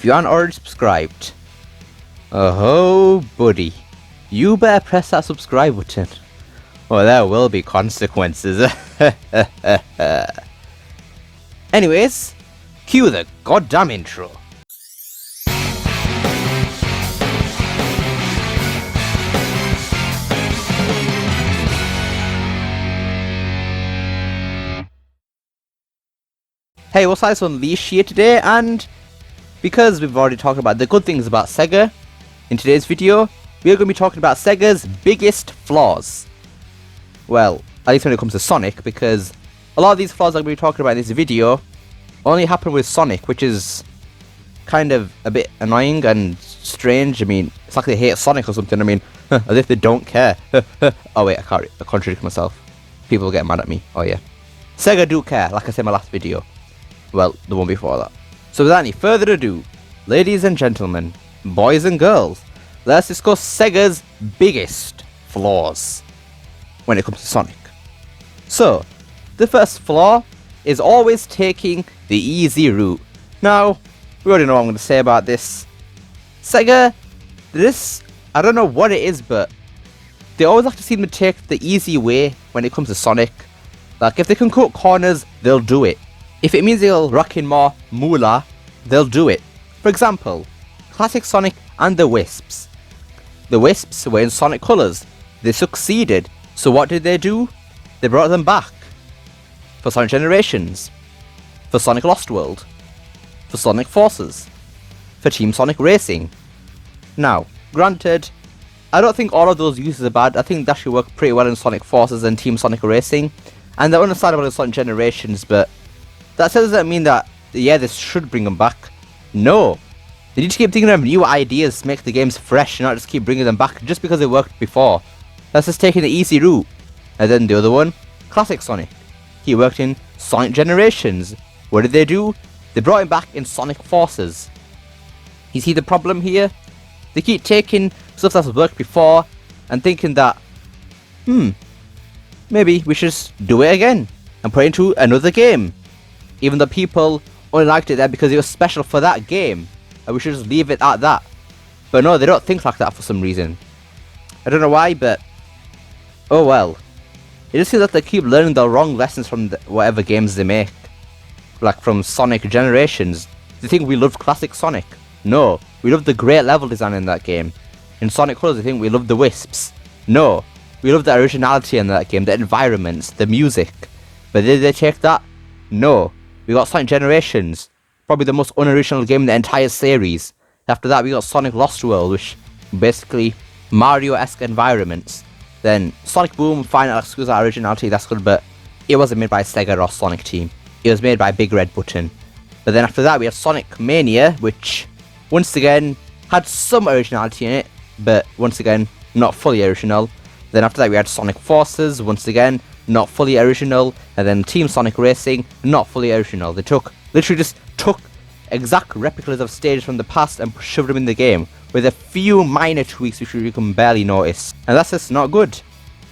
if you aren't already subscribed, oh buddy, you better press that subscribe button, or there will be consequences. Anyways, cue the goddamn intro. Hey, what's up, Unleash here today, and because we've already talked about the good things about SEGA in today's video, we're going to be talking about SEGA's biggest flaws. Well, at least when it comes to Sonic, because a lot of these flaws I'm going to be talking about in this video only happen with Sonic, which is kind of a bit annoying and strange. I mean, it's like they hate Sonic or something. I mean, as if they don't care. Oh wait, I contradict myself. People get mad at me. Oh yeah. SEGA do care, like I said in my last video. Well, the one before that. So without any further ado, ladies and gentlemen, boys and girls, let's discuss SEGA's biggest flaws when it comes to Sonic. So, the first flaw is always taking the easy route. Now, we already know what I'm going to say about this. SEGA, I don't know what it is, but they always like to seem to take the easy way when it comes to Sonic. Like, if they can cut corners, they'll do it. If it means they'll rack in more moolah, they'll do it. For example, classic Sonic and the Wisps. The Wisps were in Sonic colours. They succeeded. So what did they do? They brought them back. For Sonic Generations. For Sonic Lost World. For Sonic Forces. For Team Sonic Racing. Now, granted, I don't think all of those uses are bad. I think they actually work pretty well in Sonic Forces and Team Sonic Racing. And they're understandable in Sonic Generations, but that still doesn't mean that, yeah, this should bring them back. No. They need to keep thinking of new ideas to make the games fresh and not just keep bringing them back just because they worked before. That's just taking the easy route. And then the other one, classic Sonic. He worked in Sonic Generations. What did they do? They brought him back in Sonic Forces. You see the problem here? They keep taking stuff that's worked before and thinking that, maybe we should just do it again and put it into another game. Even though people only liked it there because it was special for that game, and we should just leave it at that. But no, they don't think like that for some reason. I don't know why, but oh well. It just seems that they keep learning the wrong lessons from whatever games they make. Like from Sonic Generations. They think we love classic Sonic. No, we love the great level design in that game. In Sonic Colors, they think we love the Wisps. No, we love the originality in that game, the environments, the music. But did they take that? No. We got Sonic Generations, probably the most unoriginal game in the entire series. After that, we got Sonic Lost World, which basically Mario-esque environments. Then Sonic Boom, fine, I'll excuse that originality, that's good, but it wasn't made by SEGA or Sonic Team. It was made by Big Red Button. But then after that, we had Sonic Mania, which once again had some originality in it, but once again, not fully original. Then after that, we had Sonic Forces, once again, not fully original, and then Team Sonic Racing, not fully original. They literally just took exact replicas of stages from the past and shoved them in the game, with a few minor tweaks which you can barely notice. And that's just not good.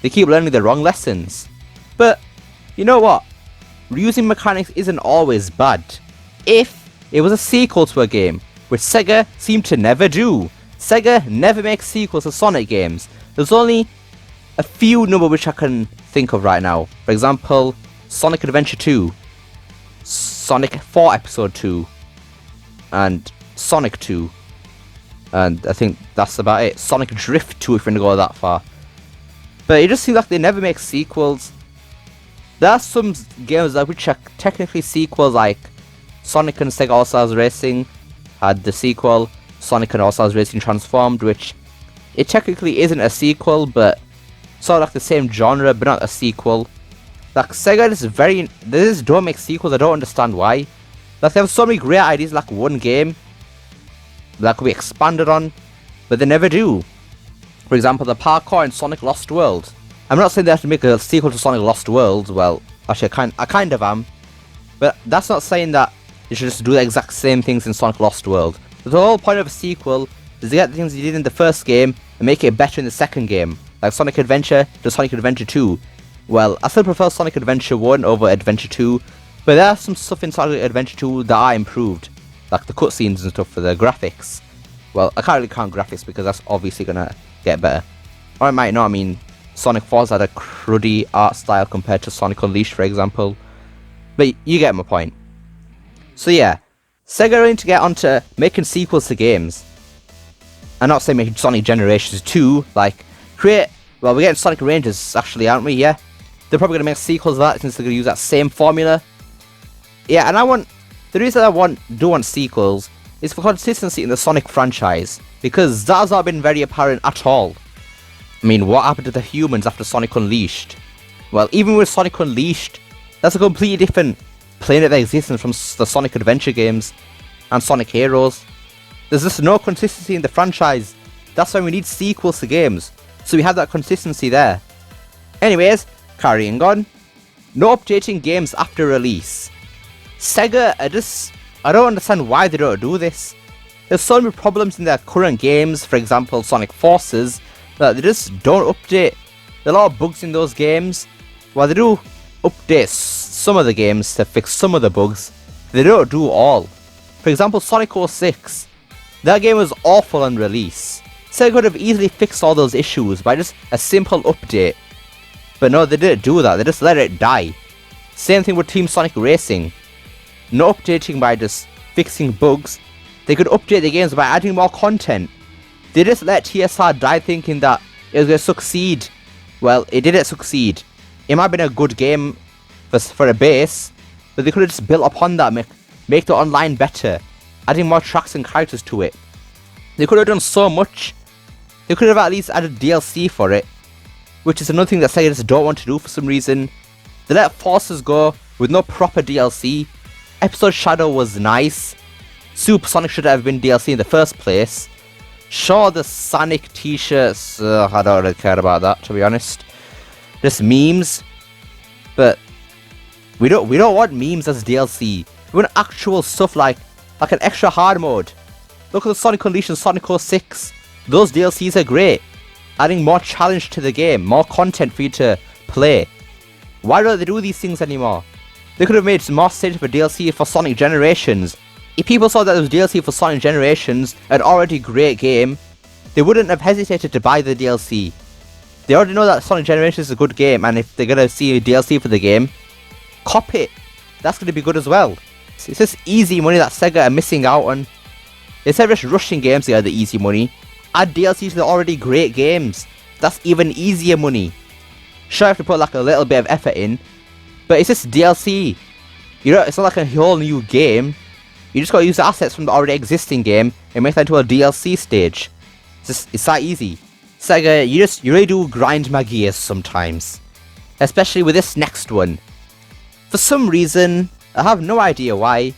They keep learning the wrong lessons. But, you know what? Reusing mechanics isn't always bad. If it was a sequel to a game, which SEGA seem to never do. SEGA never makes sequels to Sonic games. There's only a few number which I can think of right now. For example, Sonic Adventure 2, Sonic 4 Episode 2, and Sonic 2. And I think that's about it. Sonic Drift 2 if you're going to go that far. But it just seems like they never make sequels. There are some games which are technically sequels, like Sonic and Sega All-Stars Racing had the sequel, Sonic and All-Stars Racing Transformed, which it technically isn't a sequel, but sort of like the same genre, but not a sequel. Like SEGA they just don't make sequels. I don't understand why. Like they have so many great ideas, like one game that could be expanded on, but they never do. For example, the parkour in Sonic Lost World. I'm not saying they have to make a sequel to Sonic Lost World. Well, actually, I kind of am, but that's not saying that you should just do the exact same things in Sonic Lost World. The whole point of a sequel is to get the things you did in the first game and make it better in the second game. Like Sonic Adventure to Sonic Adventure 2. Well, I still prefer Sonic Adventure 1 over Adventure 2, but there are some stuff in Sonic Adventure 2 that are improved. like the cutscenes and stuff for the graphics. Well, I can't really count graphics because that's obviously gonna get better. Or I might not. I mean, Sonic 4's had a cruddy art style compared to Sonic Unleashed, for example. But you get my point. So yeah, Sega are going to get onto making sequels to games. I'm not saying making Sonic Generations 2, like, we're getting Sonic Rangers, actually, aren't we? Yeah. They're probably going to make sequels of that since they're going to use that same formula. Yeah, and the reason I do want sequels is for consistency in the Sonic franchise, because that has not been very apparent at all. I mean, what happened to the humans after Sonic Unleashed? Well, even with Sonic Unleashed, that's a completely different plane of existence from the Sonic Adventure games and Sonic Heroes. There's just no consistency in the franchise. That's why we need sequels to games, so we have that consistency there. Anyways, carrying on. No updating games after release. Sega I don't understand why they don't do this. There's so many problems in their current games, for example Sonic Forces, that they just don't update. There are a lot of bugs in those games. While they do update some of the games to fix some of the bugs, they don't do all. For example, Sonic 06. That game was awful on release. Sega could have easily fixed all those issues by just a simple update. But no, they didn't do that, they just let it die. Same thing with Team Sonic Racing. No updating by just fixing bugs. They could update the games by adding more content. They just let TSR die thinking that it was going to succeed. Well, it didn't succeed. It might have been a good game for a base, but they could have just built upon that, make the online better, adding more tracks and characters to it. They could have done so much. They could have at least added DLC for it, which is another thing that Sega just don't want to do for some reason. They let Forces go with no proper DLC. Episode Shadow was nice. Super Sonic should have been DLC in the first place. Sure, the Sonic t-shirts, I don't really care about that, to be honest. Just memes. But we don't want memes as DLC. We want actual stuff like an extra hard mode. Look at the Sonic Unleashed and Sonic 06. Those DLCs are great. Adding more challenge to the game, more content for you to play. Why don't they do these things anymore? They could have made more stages for DLC for Sonic Generations. If people saw that there was DLC for Sonic Generations, an already great game, they wouldn't have hesitated to buy the DLC. They already know that Sonic Generations is a good game, and if they're gonna see a DLC for the game, cop it. That's gonna be good as well. It's just easy money that Sega are missing out on. Instead of just rushing games to get the easy money, add DLC to the already great games. That's even easier money. Sure, I have to put like a little bit of effort in, but it's just DLC. You know, it's not like a whole new game. You just gotta use the assets from the already existing game and make that into a DLC stage. It's that easy. Sega, you really do grind my gears sometimes. Especially with this next one. For some reason, I have no idea why,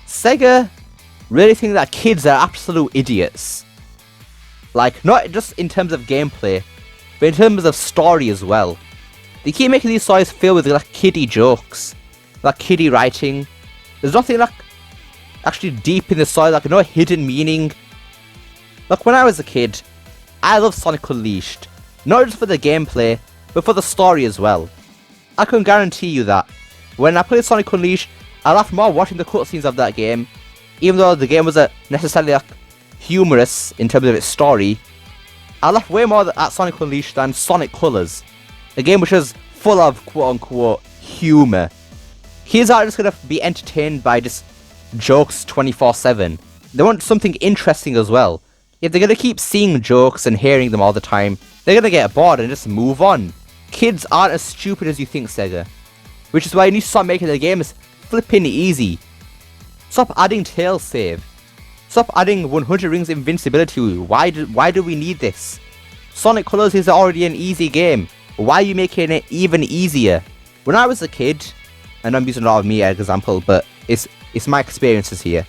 Sega really think that kids are absolute idiots. Like, not just in terms of gameplay, but in terms of story as well. They keep making these stories filled with like kiddie jokes, like kiddie writing. There's nothing like actually deep in the story, like no hidden meaning. Like when I was a kid, I loved Sonic Unleashed, not just for the gameplay, but for the story as well. I can guarantee you that when I played Sonic Unleashed, I laughed more watching the cutscenes of that game, even though the game wasn't necessarily like humorous in terms of its story. I laughed way more at Sonic Unleashed than Sonic Colors, a game which was full of quote-unquote humour. Kids aren't just gonna be entertained by just jokes 24/7. They want something interesting as well. If they're gonna keep seeing jokes and hearing them all the time, they're gonna get bored and just move on. Kids aren't as stupid as you think, Sega. Which is why you need to start making the games flipping easy. Stop adding tail save. Stop adding 100 rings invincibility. Why do we need this? Sonic Colors is already an easy game. Why are you making it even easier? When I was a kid, and I'm using a lot of me as an example, but it's my experiences here.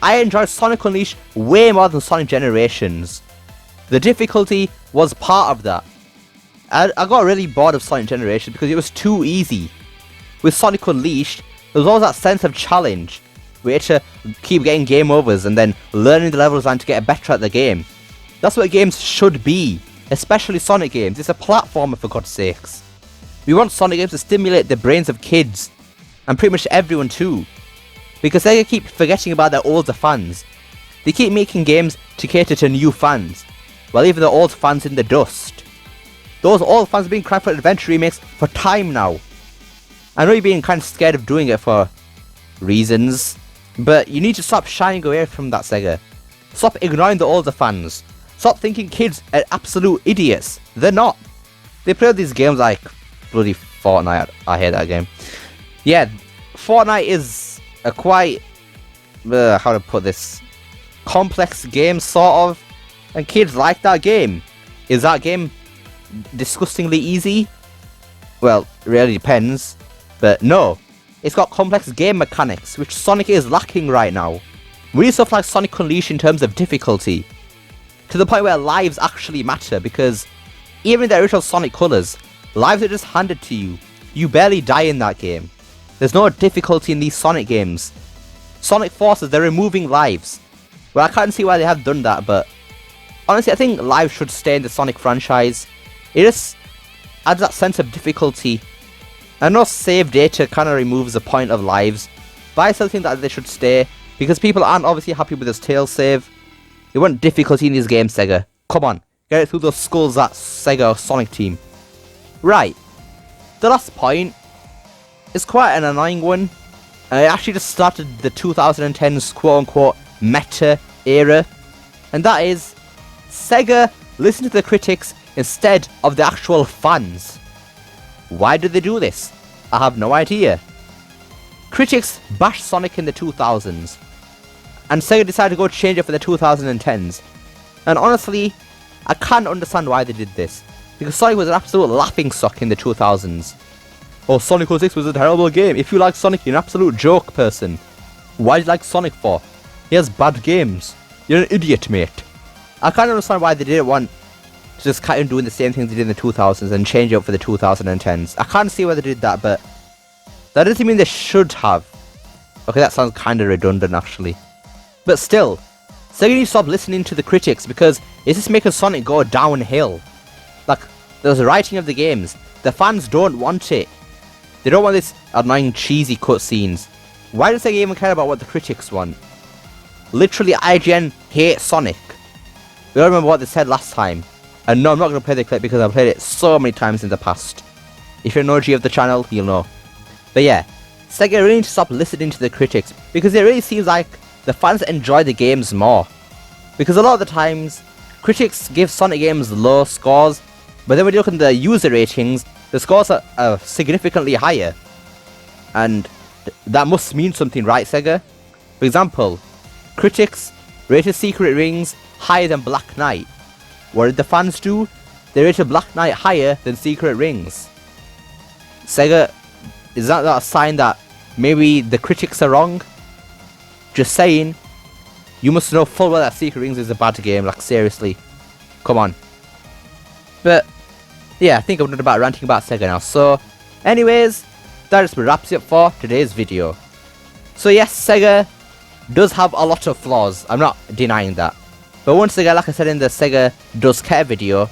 I enjoyed Sonic Unleashed way more than Sonic Generations. The difficulty was part of that. I got really bored of Sonic Generations because it was too easy. With Sonic Unleashed, there was always that sense of challenge. We had to keep getting game overs and then learning the level design to get better at the game. That's what games should be, especially Sonic games. It's a platformer, for God's sakes. We want Sonic games to stimulate the brains of kids, and pretty much everyone too. Because Sega keep forgetting about their older fans. They keep making games to cater to new fans, while leaving the old fans in the dust. Those old fans have been crying for adventure remakes for time now. I know you're being kind of scared of doing it for reasons, but you need to stop shying away from that, Sega. Stop ignoring the older fans. Stop thinking kids are absolute idiots. They're not. They play these games like bloody Fortnite. I hate that game. Yeah, Fortnite is a quite, how to put this, complex game sort of, and kids like that game. Is that game disgustingly easy? Well, it really depends, but no. It's got complex game mechanics, which Sonic is lacking right now. We need stuff like Sonic Unleashed in terms of difficulty, to the point where lives actually matter, because even in the original Sonic Colors, lives are just handed to you. You barely die in that game. There's no difficulty in these Sonic games. Sonic Forces, they're removing lives. Well, I can't see why they have done that, but honestly, I think lives should stay in the Sonic franchise. It just adds that sense of difficulty. I know save data kind of removes the point of lives, but I still think that they should stay, because people aren't obviously happy with this tail save. They want difficulty in these games, Sega. Come on, get it through those skulls, that Sega Sonic team. Right, the last point is quite an annoying one. It actually just started the 2010s quote-unquote meta era, and that is Sega listen to the critics instead of the actual fans. Why do they do this? I have no idea. Critics bashed Sonic in the 2000s, and Sega decided to go change it for the 2010s. And honestly, I can't understand why they did this, because Sonic was an absolute laughingstock in the 2000s. Oh, Sonic 06 was a terrible game. If you like Sonic, you're an absolute joke person. Why do you like Sonic for? He has bad games. You're an idiot, mate. I can't understand why they didn't want to just carry on doing the same things they did in the 2000s and change it up for the 2010s. I can't see why they did that, but that doesn't mean they should have. Okay, that sounds kind of redundant, actually. But still, Sega needs to stop listening to the critics, because it's just making Sonic go downhill. Like, there's the writing of the games. The fans don't want it. They don't want this annoying cheesy cutscenes. Why does Sega even care about what the critics want? Literally, IGN hates Sonic. We all remember what they said last time. And no, I'm not going to play the clip because I've played it so many times in the past. If you're an OG of the channel, you'll know. But yeah, Sega really needs to stop listening to the critics, because it really seems like the fans enjoy the games more. Because a lot of the times, critics give Sonic games low scores, but then when you look at the user ratings, the scores are significantly higher. And that must mean something, right, Sega? For example, critics rated Secret Rings higher than Black Knight. What did the fans do? They rated Black Knight higher than Secret Rings. Sega, is that a sign that maybe the critics are wrong? Just saying. You must know full well that Secret Rings is a bad game, like seriously. Come on. But yeah, I think I'm done about ranting about Sega now. So anyways, that just wraps it up for today's video. So yes, Sega does have a lot of flaws, I'm not denying that. But once again, like I said in the Sega Does Care video,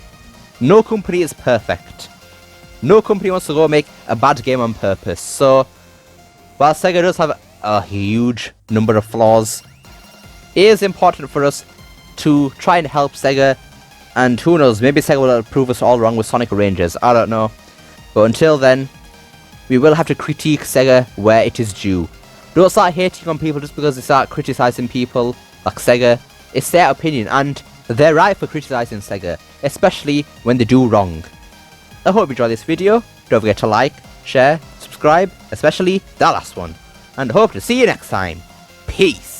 no company is perfect. No company wants to go make a bad game on purpose. So while Sega does have a huge number of flaws, it is important for us to try and help Sega. And who knows, maybe Sega will prove us all wrong with Sonic Rangers, I don't know. But until then, we will have to critique Sega where it is due. Don't start hating on people just because they start criticizing people like Sega. It's their opinion, and they're right for criticizing Sega, especially when they do wrong. I hope you enjoyed this video. Don't forget to like, share, subscribe, especially that last one. And hope to see you next time. Peace!